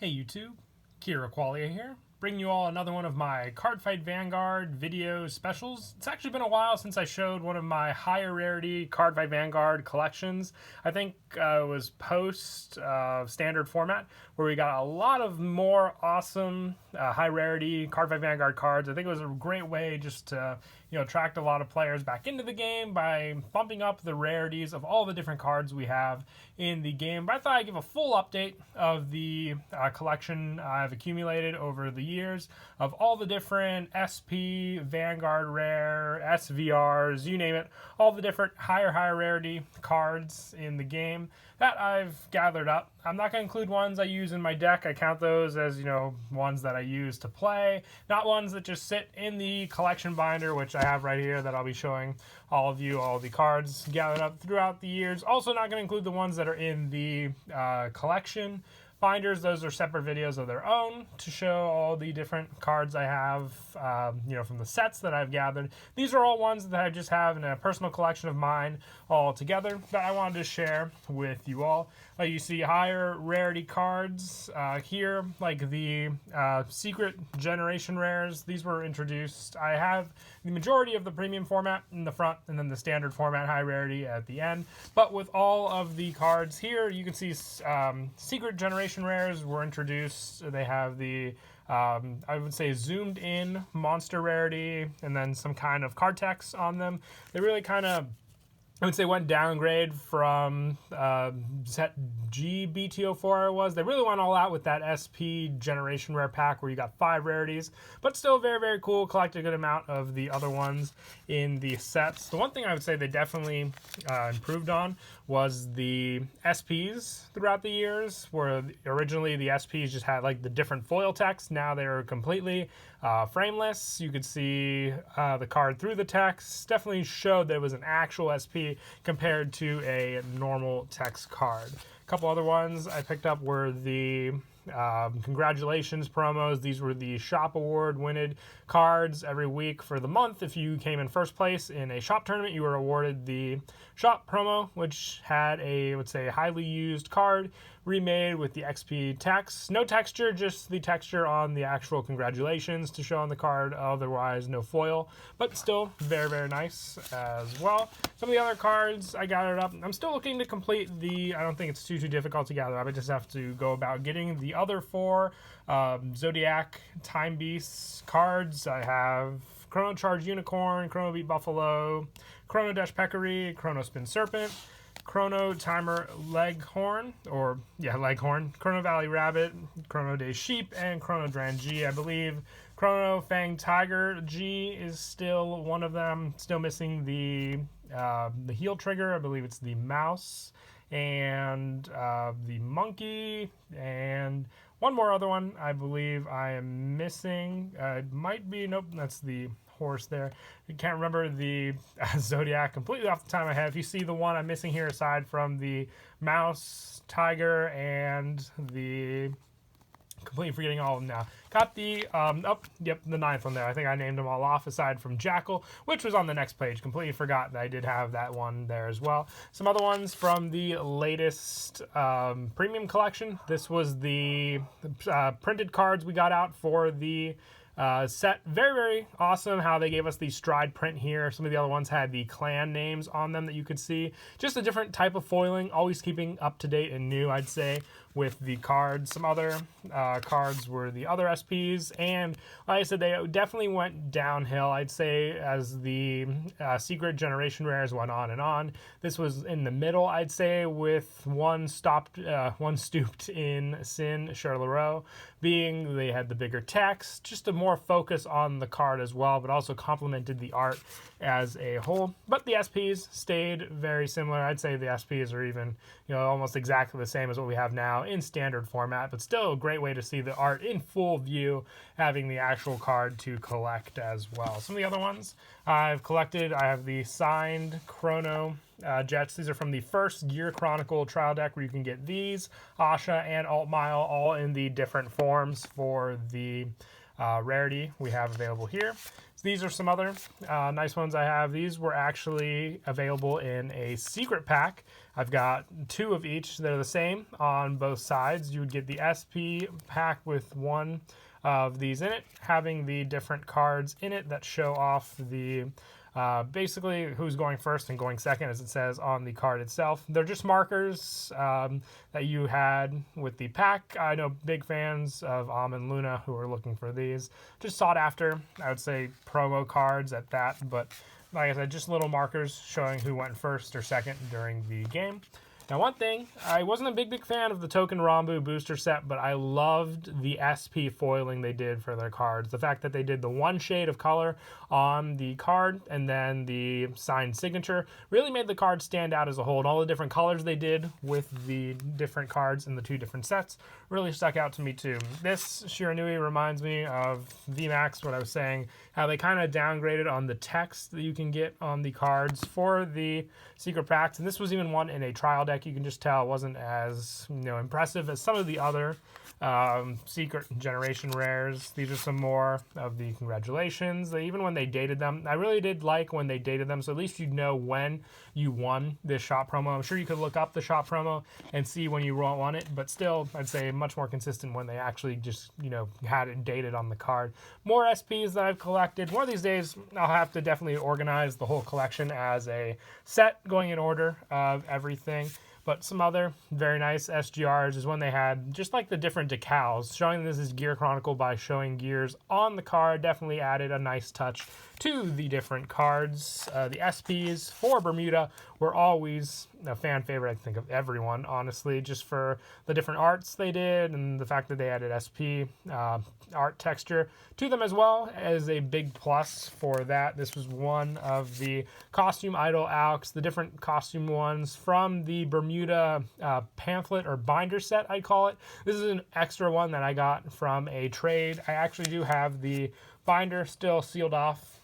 Hey YouTube, Kira Qualia here, bringing you all another one of my Cardfight Vanguard video specials. It's actually been a while since I showed one of my higher rarity Cardfight Vanguard collections. I think it was post standard format, where we got a lot of more awesome high rarity Cardfight Vanguard cards. I think it was a great way just to attract a lot of players back into the game by bumping up the rarities of all the different cards we have in the game. But I thought I'd give a full update of the collection I've accumulated over the years of all the different SP, Vanguard Rare, SVRs, you name it, all the different higher rarity cards in the game that I've gathered up. I'm not going to include ones I use in my deck. I count those as, ones that I use to play, not ones that just sit in the collection binder, which I have right here that I'll be showing all of you, all the cards gathered up throughout the years. Also not going to include the ones that are in the collection binders. Those are separate videos of their own to show all the different cards I have, from the sets that I've gathered. These are all ones that I just have in a personal collection of mine all together that I wanted to share with you all. Like you see higher rarity cards here, like the secret generation rares. These were introduced. I have the majority of the premium format in the front and then the standard format high rarity at the end. But with all of the cards here, you can see secret generation rares were introduced. They have the I would say zoomed in monster rarity and then some kind of card text on them. They really kind of, I would say, went downgrade from set G BT04 it was. They really went all out with that SP Generation Rare pack where you got 5 rarities, but still very cool. Collect a good amount of the other ones in the sets. The one thing I would say they definitely improved on was the SPs throughout the years, where originally the SPs just had like the different foil text. Now they're completely frameless. You could see the card through the text. Definitely showed there was an actual SP compared to a normal text card. A couple other ones I picked up were the congratulations promos. These were the shop award winning cards every week for the month. If you came in first place in a shop tournament, you were awarded the shop promo, which had a, let's say, highly used card remade with the XP text. No texture, just the texture on the actual congratulations to show on the card. Otherwise, no foil, but still very nice as well. Some of the other cards I gathered up. I'm still looking to complete the, I don't think it's too difficult to gather up. I just have to go about getting the other 4 Zodiac Time Beasts cards. I have Chrono Charge Unicorn, Chrono Beat Buffalo, Chrono Dash Peccary, Chrono Spin Serpent, Chrono Timer Leghorn, Leghorn, Chrono Valley Rabbit, Chrono Day Sheep, and Chrono Dran G. I believe Chrono Fang Tiger G is still one of them. Still missing the heel trigger. I believe it's the mouse and the monkey and one more other one I believe I am missing. It might be, nope, that's the horse there. I can't remember the Zodiac completely off the top of my head. If you see the one I'm missing here aside from the mouse, tiger, and the, completely forgetting all of them now. Got the, the 9th one there. I think I named them all off aside from Jackal, which was on the next page. Completely forgot that I did have that one there as well. Some other ones from the latest premium collection. This was the printed cards we got out for the set. Very awesome how they gave us the stride print here. Some of the other ones had the clan names on them that you could see. Just a different type of foiling, always keeping up to date and new, I'd say, with the cards. Some other cards were the other SPs, and like I said, they definitely went downhill, I'd say, as the secret generation rares went on and on. This was in the middle, I'd say, with one stooped in Sin Charleroi, being they had the bigger text, just a more focus on the card as well, but also complemented the art as a whole. But the SPs stayed very similar. I'd say the SPs are even, almost exactly the same as what we have now in standard format, but still a great way to see the art in full view, having the actual card to collect as well. Some of the other ones I've collected, I have the signed Chrono Jets. These are from the first Gear Chronicle trial deck, where you can get these, Asha and Alt Mile, all in the different forms for the Rarity we have available here. So these are some other nice ones I have. These were actually available in a secret pack. I've got 2 of each. They're the same on both sides. You would get the SP pack with 1 of these in it, having the different cards in it that show off the basically who's going first and going second, as it says on the card itself. They're just markers that you had with the pack. I know big fans of and Luna who are looking for these. Just sought after, I would say, promo cards at that, but like I said, just little markers showing who went first or second during the game. Now, one thing, I wasn't a big fan of the Token Rambu booster set, but I loved the SP foiling they did for their cards. The fact that they did the 1 shade of color on the card and then the signed signature really made the card stand out as a whole. And all the different colors they did with the different cards in the 2 different sets really stuck out to me too. This Shiranui reminds me of VMAX, what I was saying, how they kind of downgraded on the text that you can get on the cards for the secret packs. And this was even one in a trial deck. You can just tell it wasn't as impressive as some of the other secret generation rares. These are some more of the congratulations. Even when they dated them, I really did like when they dated them, so at least you'd know when you won this shop promo. I'm sure you could look up the shop promo and see when you won it, but still, I'd say much more consistent when they actually just had it dated on the card. More SPs that I've collected. One of these days, I'll have to definitely organize the whole collection as a set, going in order of everything. But some other very nice SGRs is when they had just like the different decals. Showing this is Gear Chronicle by showing gears on the card definitely added a nice touch to the different cards. The SPs for Bermuda were always a fan favorite, I think, of everyone, honestly, just for the different arts they did and the fact that they added SP art texture to them as well as a big plus for that. This was one of the costume idol ALKs, the different costume ones from the Bermuda pamphlet or binder set, I call it. This is an extra one that I got from a trade. I actually do have the binder still sealed off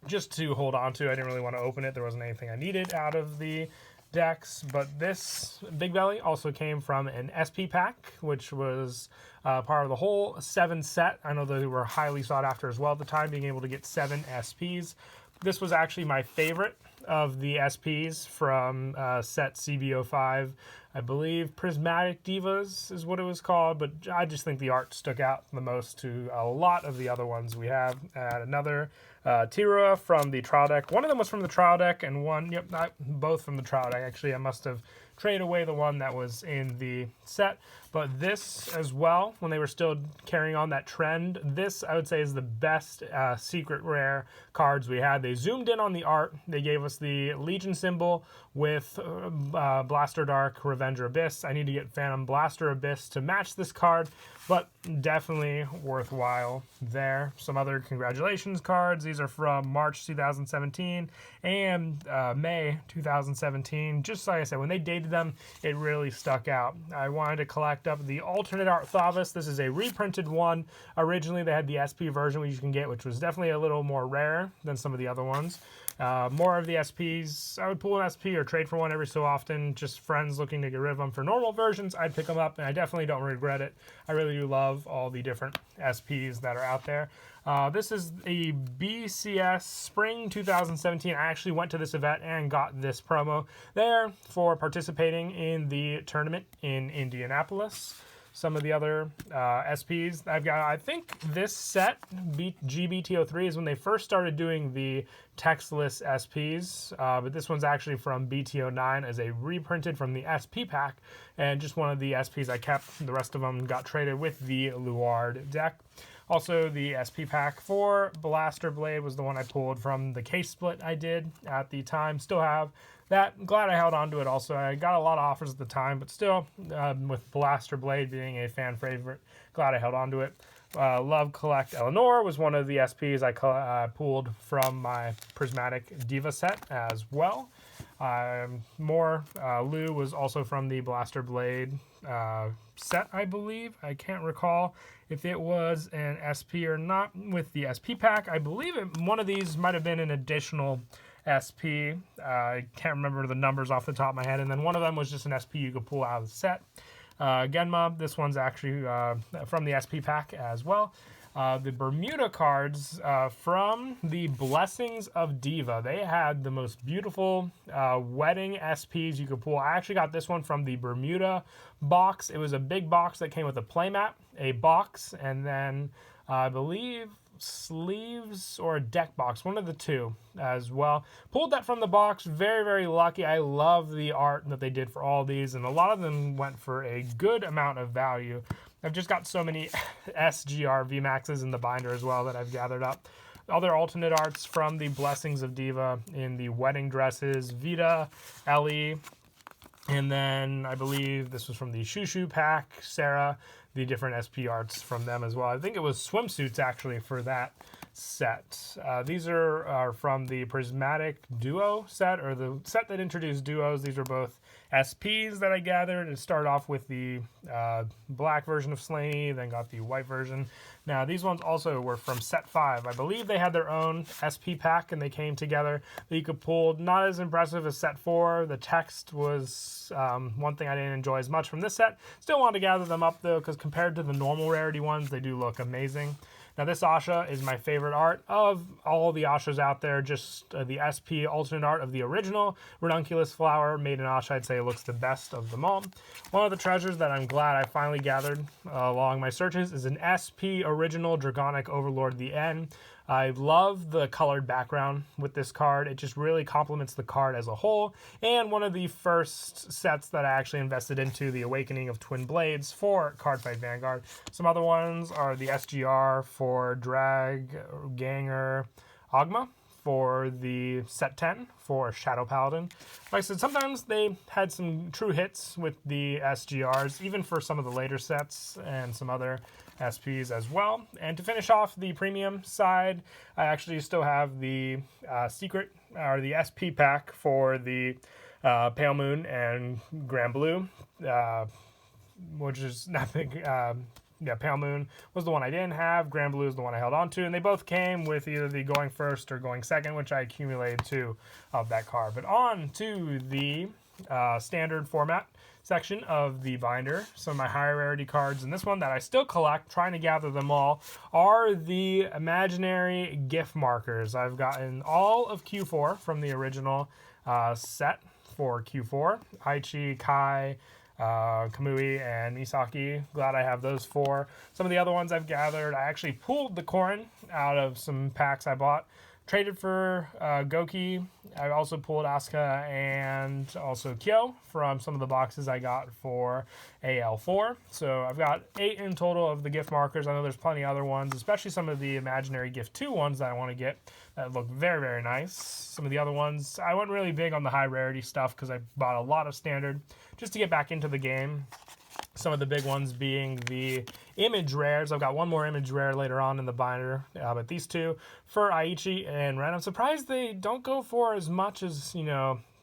just to hold on to. I didn't really want to open it. There wasn't anything I needed out of the decks, but this Big Belly also came from an SP pack, which was part of the whole 7 set. I know they were highly sought after as well at the time, being able to get 7 SPs. This was actually my favorite of the SPs from set CB05. I believe Prismatic Divas is what it was called, but I just think the art stuck out the most to a lot of the other ones we have. Another Tirua from the trial deck. One of them was from the trial deck, and both from the trial deck. Actually, I must have traded away the one that was in the set. But this as well, when they were still carrying on that trend, this I would say is the best secret rare cards we had. They zoomed in on the art. They gave us the Legion symbol with Blaster Dark, Revenger Abyss. I need to get Phantom Blaster Abyss to match this card, but definitely worthwhile there. Some other congratulations cards. These are from March 2017 and May 2017. Just like I said, when they dated them, it really stuck out. I wanted to collect up the alternate art Thavis. This is a reprinted one. Originally, they had the SP version, which you can get, which was definitely a little more rare than some of the other ones. More of the SPs. I would pull an SP or trade for one every so often. Just friends looking to get rid of them for normal versions, I'd pick them up, and I definitely don't regret it. I really do love all the different SPs that are out there. This is a BCS Spring 2017. I actually went to this event and got this promo there for participating in the tournament in Indianapolis. Some of the other SPs I've got, I think this set, GBTO3, is when they first started doing the textless SPs, but this one's actually from BTO9 as a reprinted from the SP pack, and just one of the SPs I kept. The rest of them got traded with the Luard deck. Also, the SP pack for Blaster Blade was the one I pulled from the case split I did at the time. Still have that. I'm glad I held on to it also. I got a lot of offers at the time, but still, with Blaster Blade being a fan favorite, glad I held on to it. Love Collect Eleanor was one of the SPs I pulled from my Prismatic Diva set as well. Lou was also from the Blaster Blade set, I believe. I can't recall if it was an SP or not with the SP pack. I believe one of these might have been an additional SP. I can't remember the numbers off the top of my head. And then one of them was just an SP you could pull out of the set. Genma, this one's actually from the SP pack as well. The Bermuda cards from the Blessings of Diva. They had the most beautiful wedding SPs you could pull. I actually got this one from the Bermuda box. It was a big box that came with a playmat, a box, and then I believe sleeves or a deck box, one of the two as well. Pulled that from the box. Very, very lucky. I love the art that they did for all these, and a lot of them went for a good amount of value. I've just got so many SGR VMAXs in the binder as well that I've gathered up. Other alternate arts from the Blessings of Diva in the wedding dresses, Vita, Ellie, and then I believe this was from the Shushu pack, Sarah, the different SP arts from them as well. I think it was swimsuits actually for that set. These are from the Prismatic Duo set, or the set that introduced duos. These are both SPs that I gathered. It started off with the black version of Slaney, then got the white version. Now these ones also were from set 5. I believe they had their own SP pack and they came together that you could pull. Not as impressive as set 4. The text was one thing I didn't enjoy as much from this set. Still wanted to gather them up though, because compared to the normal Rarity ones, they do look amazing. Now this Asha is my favorite art of all the Ashas out there, just the SP alternate art of the original Ranunculus flower made in Asha. I'd say it looks the best of them all. One of the treasures that I'm glad I finally gathered along my searches is an SP original Dragonic Overlord the N. I love the colored background with this card. It just really complements the card as a whole. And one of the first sets that I actually invested into, the Awakening of Twin Blades for Cardfight Vanguard. Some other ones are the SGR for Drag Ganger Ogma, for the set 10 for Shadow Paladin. Like I said, sometimes they had some true hits with the SGRs, even for some of the later sets and some other SPs as well. And to finish off the premium side, I actually still have the secret, or the SP pack for the Pale Moon and Grand Blue, which is not big. Yeah, Pale Moon was the one I didn't have. Grand Blue is the one I held on to. And they both came with either the going first or going second, which I accumulated 2 of that card. But on to the standard format section of the binder. Some of my higher rarity cards in this one that I still collect, trying to gather them all, are the imaginary gift markers. I've gotten all of Q4 from the original set for Q4. Aichi, Kai, Kamui, and Misaki. Glad I have those 4. Some of the other ones I've gathered, I actually pulled the Korin out of some packs I bought. Traded for Goki. I also pulled Asuka and also Kyo from some of the boxes I got for AL4. So I've got 8 in total of the gift markers. I know there's plenty of other ones, especially some of the Imaginary Gift 2 ones that I want to get that look very, very nice. Some of the other ones, I wasn't really big on the high rarity stuff because I bought a lot of standard just to get back into the game. Some of the big ones being the image rares. I've got one more image rare later on in the binder, but these 2 for Aichi and Ren. I'm surprised they don't go for as much as,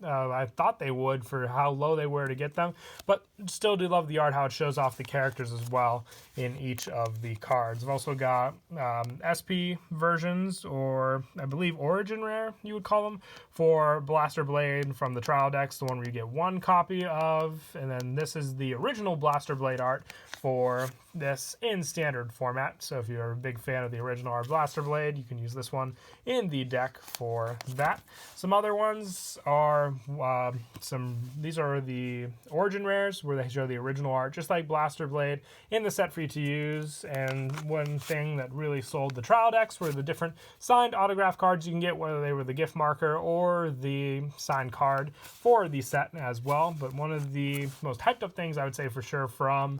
I thought they would for how low they were to get them, but still do love the art, how it shows off the characters as well in each of the cards. I've also got SP versions, or I believe Origin Rare, you would call them, for Blaster Blade from the Trial Decks, the one where you get 1 copy of, and then this is the original Blaster Blade art for this in standard format. So if you're a big fan of the original art Blaster Blade, you can use this one in the deck for that. Some other ones are these are the Origin Rares where they show the original art, just like Blaster Blade, in the set for you to use. And one thing that really sold the trial decks were the different signed autograph cards you can get, whether they were the gift marker or the signed card for the set as well. But one of the most hyped up things I would say for sure from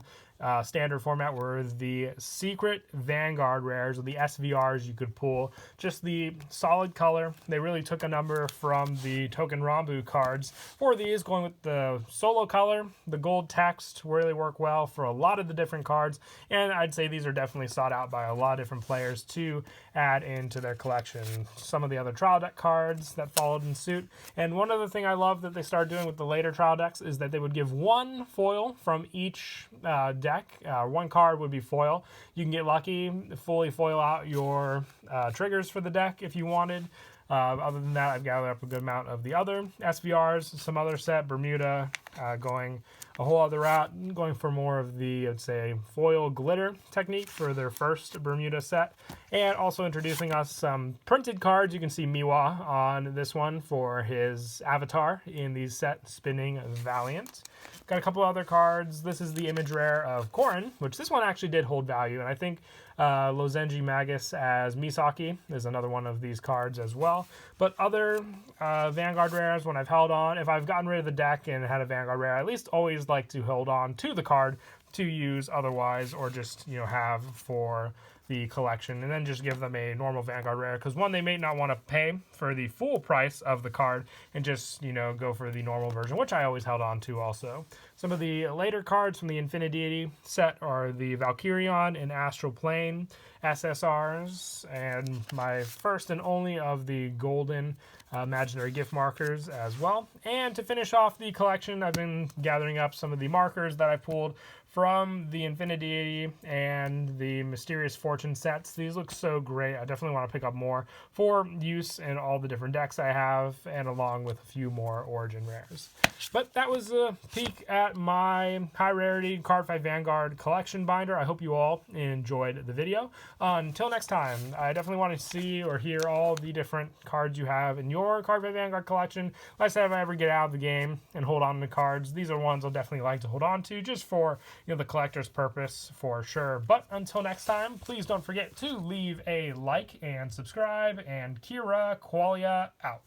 standard format were the secret Vanguard rares, or the SVRs you could pull. Just the solid color. They really took a number from the Token Rambu cards for these, going with the solo color. The gold text really work well for a lot of the different cards, and I'd say these are definitely sought out by a lot of different players to add into their collection. Some of the other trial deck cards that followed in suit. And one other thing I love that they started doing with the later trial decks is that they would give 1 foil from each deck. 1 card would be foil. You can get lucky, fully foil out your triggers for the deck if you wanted. Other than that, I've gathered up a good amount of the other SVRs, some other set, Bermuda, going a whole other route, going for more of the, I'd say, foil glitter technique for their first Bermuda set. And also introducing us some printed cards. You can see Miwa on this one for his avatar in the set Spinning Valiant. Got a couple other cards. This is the image rare of Korin, which this one actually did hold value. And I think Lozenji Magus as Misaki is another one of these cards as well. But other Vanguard rares, when I've held on, if I've gotten rid of the deck and had a Vanguard rare, I at least always like to hold on to the card to use otherwise, or just, you know, have for the collection, and then just give them a normal Vanguard rare, because one, they may not want to pay for the full price of the card and just, you know, go for the normal version, which I always held on to also. Some of the later cards from the Infinity set are the Valkyrion and Astral Plane SSRs, and my first and only of the golden imaginary gift markers as well. And to finish off the collection, I've been gathering up some of the markers that I pulled from the Infinity and the Mysterious Fortune sets. These look so great. I definitely want to pick up more for use in all the different decks I have, and along with a few more Origin rares. But that was a peek at my high rarity Cardfight Vanguard collection binder. I hope you all enjoyed the video. Until next time, I definitely want to see or hear all the different cards you have in your Cardfight Vanguard collection. Like I said, if I ever get out of the game and hold on to cards, these are ones I'll definitely like to hold on to, just for, you know, the collector's purpose for sure. But until next time, please don't forget to leave a like and subscribe, and Kira Qualia out.